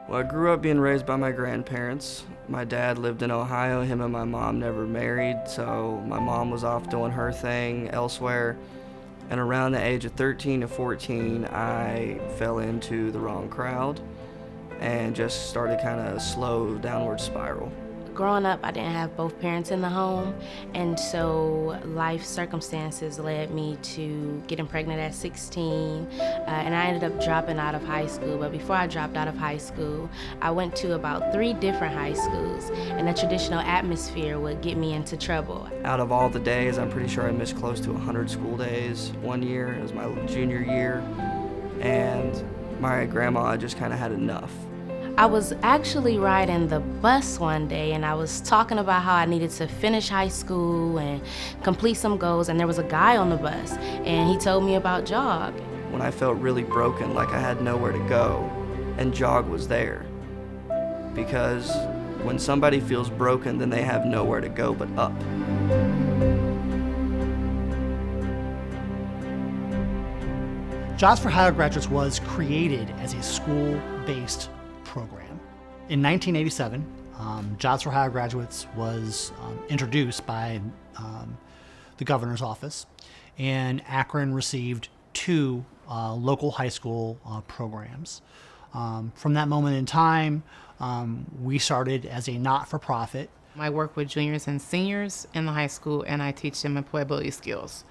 Well, I grew up being raised by my grandparents. My dad lived in Ohio. Him and my mom never married, so my mom was off doing her thing elsewhere. And around the age of 13 to 14, I fell into the wrong crowd and just started kind of a slow downward spiral. Growing up, I didn't have both parents in the home, and so life circumstances led me to getting pregnant at 16, and I ended up dropping out of high school. But before I dropped out of high school, I went to about 3 different high schools, and the traditional atmosphere would get me into trouble. Out of all the days, I'm pretty sure I missed close to 100 school days one year. It was my junior year, and my grandma just kind of had enough. I was actually riding the bus one day, and I was talking about how I needed to finish high school and complete some goals, and there was a guy on the bus, and he told me about JOG. When I felt really broken, like I had nowhere to go, and JOG was there. Because when somebody feels broken, then they have nowhere to go but up. Jobs for Higher Graduates was created as a school-based program. In 1987, Jobs for Higher Graduates was introduced by the governor's office, and Akron received 2 local high school programs. From that moment in time, we started as a not-for-profit. I work with juniors and seniors in the high school, and I teach them employability skills.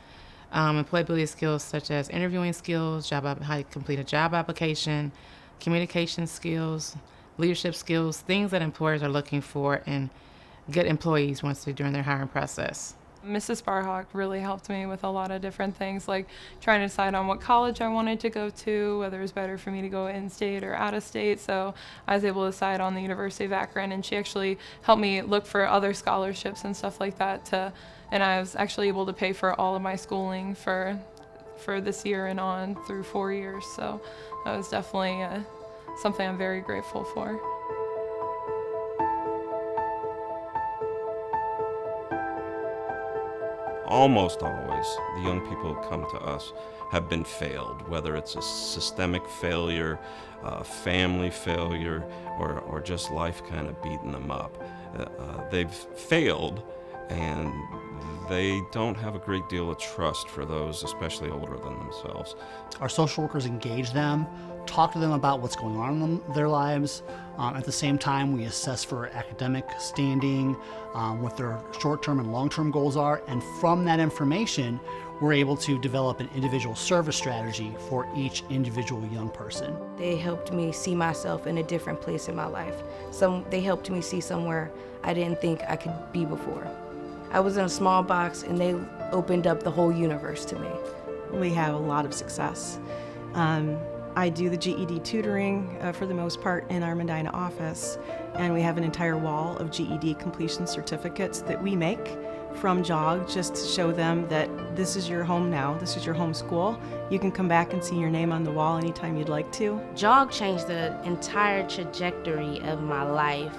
Employability skills such as interviewing skills, how to complete a job application, communication skills, leadership skills, things that employers are looking for in good employees once they're during their hiring process. Mrs. Barhawk really helped me with a lot of different things, like trying to decide on what college I wanted to go to, whether it was better for me to go in-state or out-of-state. So I was able to decide on the University of Akron, and she actually helped me look for other scholarships and stuff like that. And I was actually able to pay for all of my schooling for this year and on through 4 years. So that was definitely something I'm very grateful for. Almost always, the young people who come to us have been failed, whether it's a systemic failure, family failure, or just life kind of beating them up. They've failed, and they don't have a great deal of trust for those, especially older than themselves. Our social workers engage them, talk to them about what's going on in their lives. At the same time, we assess for academic standing, what their short-term and long-term goals are, and from that information, we're able to develop an individual service strategy for each individual young person. They helped me see myself in a different place in my life. They helped me see somewhere I didn't think I could be before. I was in a small box, and they opened up the whole universe to me. We have a lot of success. I do the GED tutoring for the most part in our Medina office, and we have an entire wall of GED completion certificates that we make from JOG just to show them that this is your home now, this is your home school. You can come back and see your name on the wall anytime you'd like to. JOG changed the entire trajectory of my life,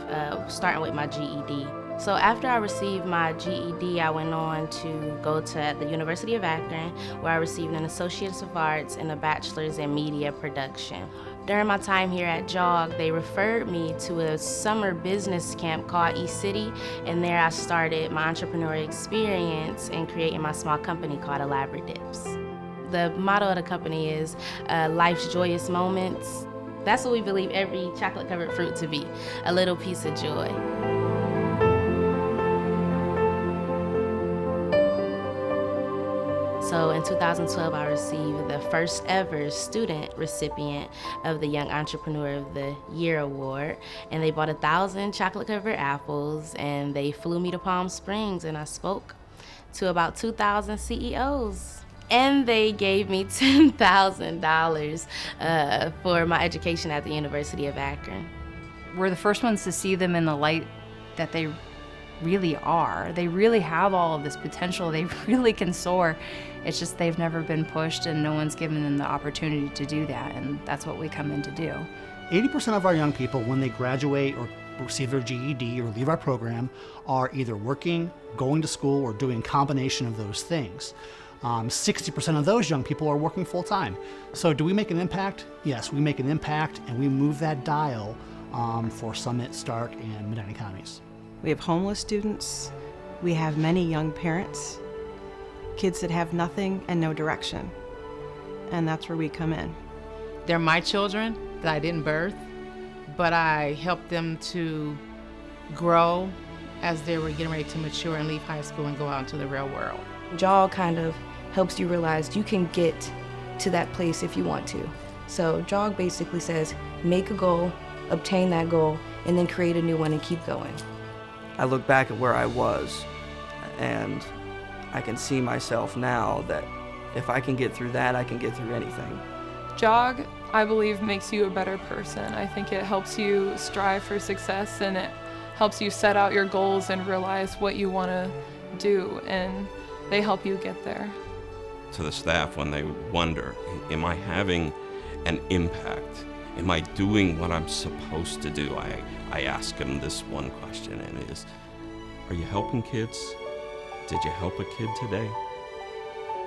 starting with my GED. So after I received my GED, I went on to go to the University of Akron, where I received an Associates of Arts and a Bachelor's in Media Production. During my time here at JOG, they referred me to a summer business camp called eCity, and there I started my entrepreneurial experience in creating my small company called Elaborate Dips. The motto of the company is life's joyous moments. That's what we believe every chocolate-covered fruit to be, a little piece of joy. So in 2012, I received the first ever student recipient of the Young Entrepreneur of the Year Award. And they bought 1,000 chocolate-covered apples, and they flew me to Palm Springs, and I spoke to about 2,000 CEOs. And they gave me $10,000 for my education at the University of Akron. We're the first ones to see them in the light that they really are. They really have all of this potential. They really can soar. It's just they've never been pushed, and no one's given them the opportunity to do that, and that's what we come in to do. 80% of our young people, when they graduate or receive their GED or leave our program, are either working, going to school, or doing a combination of those things. 60% of those young people are working full-time. So do we make an impact? Yes, we make an impact, and we move that dial for Summit, Stark, and Medina counties. We have homeless students. We have many young parents, kids that have nothing and no direction. And that's where we come in. They're my children that I didn't birth, but I helped them to grow as they were getting ready to mature and leave high school and go out into the real world. JAWG kind of helps you realize you can get to that place if you want to. So JAWG basically says, make a goal, obtain that goal, and then create a new one and keep going. I look back at where I was, and I can see myself now that if I can get through that, I can get through anything. JAWG, I believe, makes you a better person. I think it helps you strive for success, and it helps you set out your goals and realize what you want to do, and they help you get there. To the staff, when they wonder, am I having an impact? Am I doing what I'm supposed to do? I ask them this one question, and it is, are you helping kids? Did you help a kid today?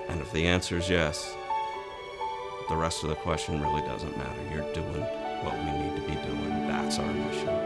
And if the answer is yes, the rest of the question really doesn't matter. You're doing what we need to be doing. That's our mission.